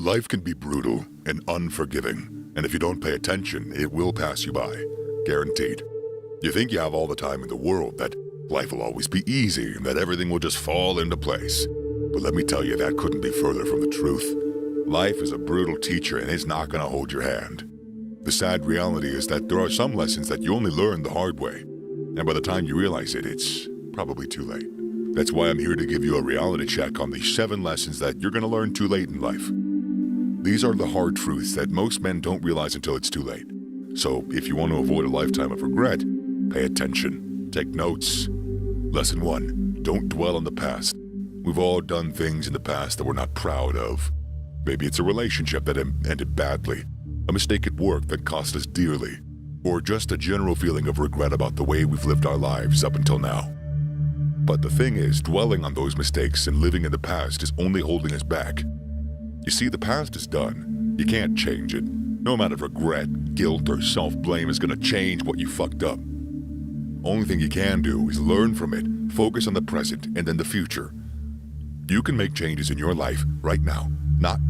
Life can be brutal and unforgiving, and if you don't pay attention, it will pass you by. Guaranteed. You think you have all the time in the world, that life will always be easy, and that everything will just fall into place. But let me tell you, that couldn't be further from the truth. Life is a brutal teacher, and it's not going to hold your hand. The sad reality is that there are some lessons that you only learn the hard way, and by the time you realize it, it's probably too late. That's why I'm here to give you a reality check on the 7 lessons that you're going to learn too late in life. These are the hard truths that most men don't realize until it's too late. So if you want to avoid a lifetime of regret, pay attention. Take notes. Lesson 1, don't dwell on the past. We've all done things in the past that we're not proud of. Maybe it's a relationship that ended badly, a mistake at work that cost us dearly, or just a general feeling of regret about the way we've lived our lives up until now. But the thing is, dwelling on those mistakes and living in the past is only holding us back. You see, the past is done. You can't change it. No amount of regret, guilt, or self-blame is going to change what you fucked up. Only thing you can do is learn from it, focus on the present, and then the future. You can make changes in your life right now. Not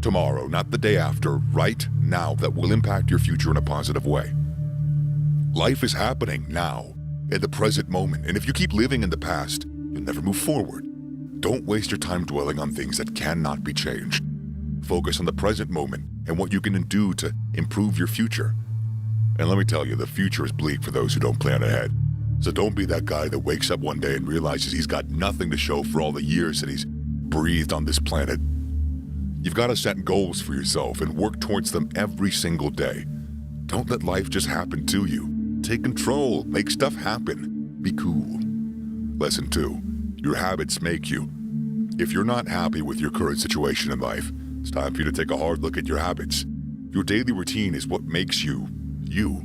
tomorrow, not the day after, right now, that will impact your future in a positive way. Life is happening now, in the present moment, and if you keep living in the past, you'll never move forward. Don't waste your time dwelling on things that cannot be changed. Focus on the present moment and what you can do to improve your future. And let me tell you, the future is bleak for those who don't plan ahead. So don't be that guy that wakes up one day and realizes he's got nothing to show for all the years that he's breathed on this planet. You've got to set goals for yourself and work towards them every single day. Don't let life just happen to you. Take control, make stuff happen, be cool. Lesson 2, your habits make you. If you're not happy with your current situation in life, it's time for you to take a hard look at your habits. Your daily routine is what makes you, you.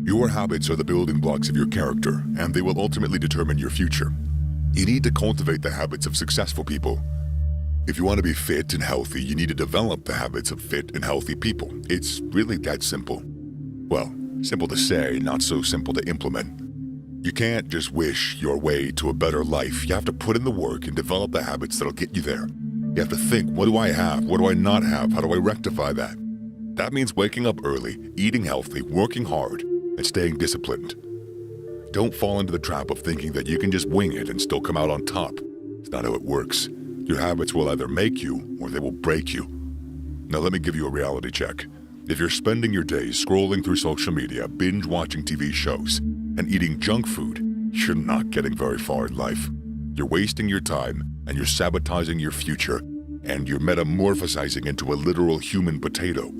Your habits are the building blocks of your character, and they will ultimately determine your future. You need to cultivate the habits of successful people. If you want to be fit and healthy, you need to develop the habits of fit and healthy people. It's really that simple. Well, simple to say, not so simple to implement. You can't just wish your way to a better life. You have to put in the work and develop the habits that'll get you there. You have to think, what do I have? What do I not have? How do I rectify that? That means waking up early, eating healthy, working hard, and staying disciplined. Don't fall into the trap of thinking that you can just wing it and still come out on top. It's not how it works. Your habits will either make you or they will break you. Now let me give you a reality check. If you're spending your days scrolling through social media, binge watching TV shows, and eating junk food, you're not getting very far in life. You're wasting your time, and you're sabotaging your future, and you're metamorphosizing into a literal human potato.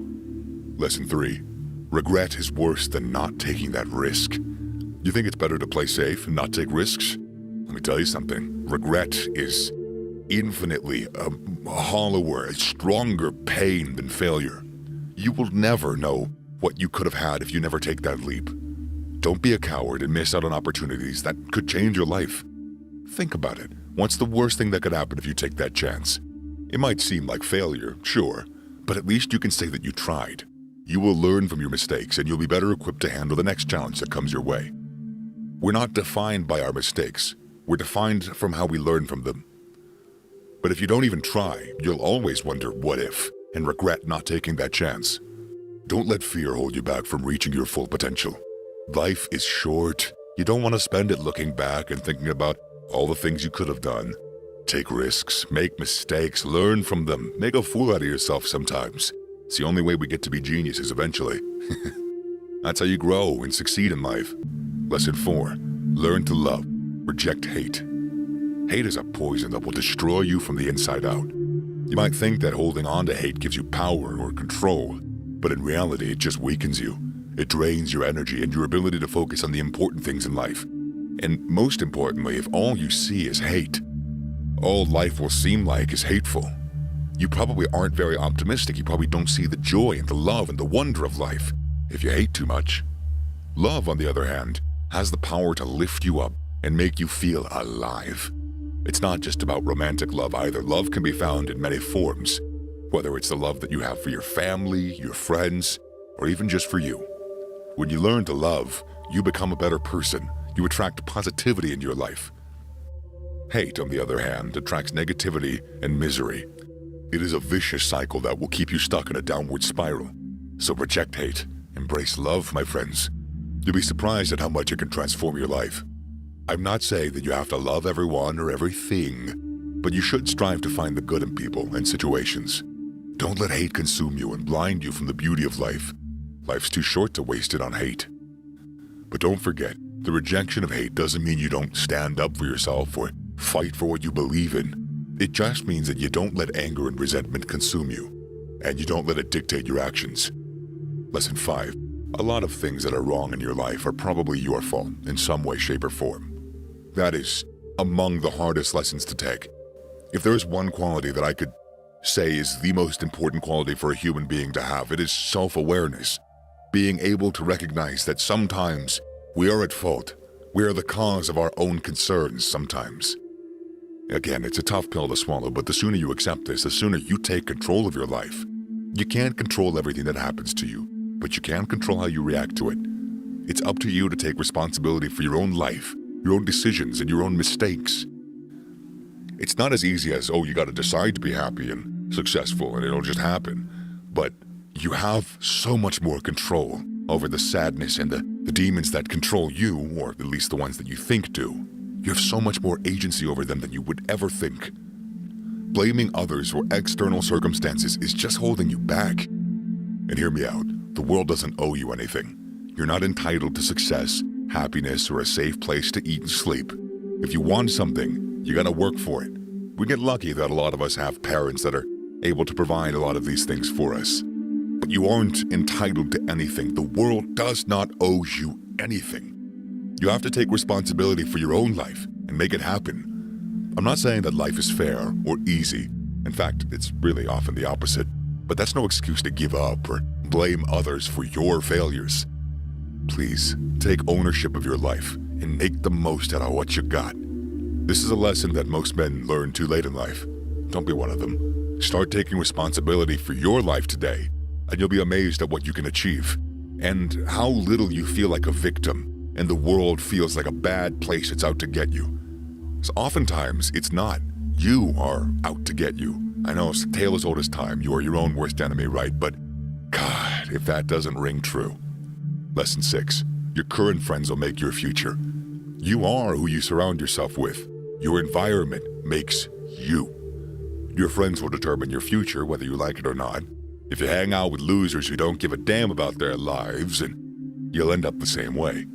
Lesson 3, regret is worse than not taking that risk. You think it's better to play safe and not take risks? Let me tell you something. Regret is infinitely a hollower, a stronger pain than failure. You will never know what you could have had if you never take that leap. Don't be a coward and miss out on opportunities that could change your life. Think about it. What's the worst thing that could happen if you take that chance? It might seem like failure, sure, but at least you can say that you tried. You will learn from your mistakes and you'll be better equipped to handle the next challenge that comes your way. We're not defined by our mistakes. We're defined from how we learn from them. But if you don't even try, you'll always wonder what if and regret not taking that chance. Don't let fear hold you back from reaching your full potential. Life is short. You don't want to spend it looking back and thinking about all the things you could have done. Take risks, make mistakes, learn from them, make a fool out of yourself sometimes. It's the only way we get to be geniuses eventually. That's how you grow and succeed in life. Lesson 4, learn to love, reject hate. Hate is a poison that will destroy you from the inside out. You might think that holding on to hate gives you power or control, but in reality it just weakens you. It drains your energy and your ability to focus on the important things in life. And most importantly, if all you see is hate, all life will seem like is hateful. You probably aren't very optimistic. You probably don't see the joy and the love and the wonder of life if you hate too much. Love, on the other hand, has the power to lift you up and make you feel alive. It's not just about romantic love either. Love can be found in many forms, whether it's the love that you have for your family, your friends, or even just for you. When you learn to love, you become a better person. You attract positivity in your life. Hate, on the other hand, attracts negativity and misery. It is a vicious cycle that will keep you stuck in a downward spiral. So reject hate, embrace love, my friends. You'll be surprised at how much it can transform your life. I'm not saying that you have to love everyone or everything, but you should strive to find the good in people and situations. Don't let hate consume you and blind you from the beauty of life. Life's too short to waste it on hate. But don't forget, the rejection of hate doesn't mean you don't stand up for yourself or fight for what you believe in. It just means that you don't let anger and resentment consume you, and you don't let it dictate your actions. Lesson 5. A lot of things that are wrong in your life are probably your fault in some way, shape, or form. That is among the hardest lessons to take. If there is one quality that I could say is the most important quality for a human being to have, it is self-awareness. Being able to recognize that sometimes we are at fault. We are the cause of our own concerns sometimes. Again, it's a tough pill to swallow, but the sooner you accept this, the sooner you take control of your life. You can't control everything that happens to you, but you can control how you react to it. It's up to you to take responsibility for your own life, your own decisions, and your own mistakes. It's not as easy as, oh, you gotta decide to be happy and successful and it'll just happen. But you have so much more control over the sadness and the demons that control you, or at least the ones that you think do. You have so much more agency over them than you would ever think. Blaming others for external circumstances is just holding you back. And hear me out, the world doesn't owe you anything. You're not entitled to success, happiness, or a safe place to eat and sleep. If you want something, you gotta work for it. We get lucky that a lot of us have parents that are able to provide a lot of these things for us. But you aren't entitled to anything. The world does not owe you anything. You have to take responsibility for your own life and make it happen. I'm not saying that life is fair or easy. In fact, it's really often the opposite. But that's no excuse to give up or blame others for your failures. Please, take ownership of your life and make the most out of what you got. This is a lesson that most men learn too late in life. Don't be one of them. Start taking responsibility for your life today, and you'll be amazed at what you can achieve, and how little you feel like a victim, and the world feels like a bad place it's out to get you. So oftentimes, it's not. You are out to get you. I know it's a tale as old as time. You are your own worst enemy, right? But God, if that doesn't ring true. Lesson 6. Your current friends will make your future. You are who you surround yourself with. Your environment makes you. Your friends will determine your future, whether you like it or not. If you hang out with losers who don't give a damn about their lives, and you'll end up the same way.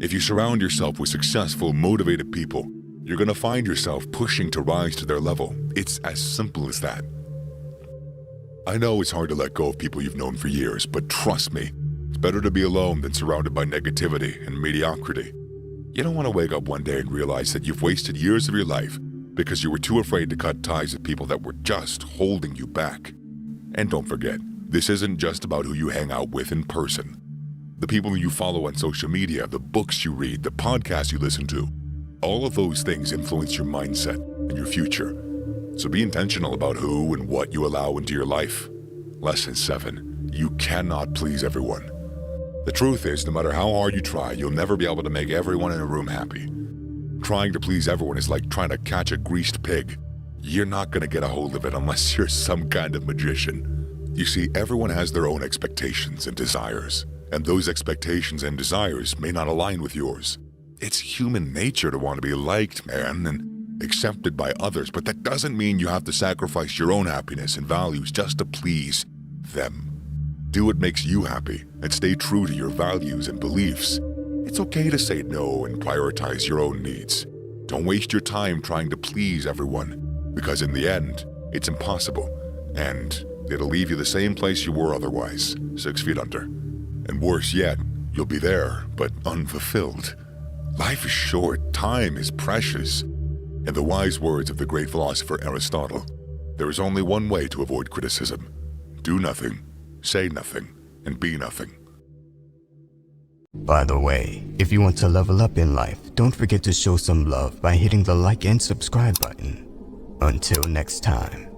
If you surround yourself with successful, motivated people, you're gonna find yourself pushing to rise to their level. It's as simple as that. I know it's hard to let go of people you've known for years, but trust me, it's better to be alone than surrounded by negativity and mediocrity. You don't want to wake up one day and realize that you've wasted years of your life because you were too afraid to cut ties with people that were just holding you back. And don't forget, this isn't just about who you hang out with in person. The people you follow on social media, the books you read, the podcasts you listen to, all of those things influence your mindset and your future. So be intentional about who and what you allow into your life. Lesson 7. You cannot please everyone. The truth is, no matter how hard you try, you'll never be able to make everyone in a room happy. Trying to please everyone is like trying to catch a greased pig. You're not going to get a hold of it unless you're some kind of magician. You see, everyone has their own expectations and desires, and those expectations and desires may not align with yours. It's human nature to want to be liked, man, and accepted by others, but that doesn't mean you have to sacrifice your own happiness and values just to please them. Do what makes you happy and stay true to your values and beliefs. It's okay to say no and prioritize your own needs. Don't waste your time trying to please everyone, because in the end, it's impossible, and it'll leave you the same place you were otherwise, 6 feet under. And worse yet, you'll be there, but unfulfilled. Life is short, time is precious. In the wise words of the great philosopher Aristotle, there is only one way to avoid criticism. Do nothing, say nothing, and be nothing. By the way, if you want to level up in life, don't forget to show some love by hitting the like and subscribe button. Until next time.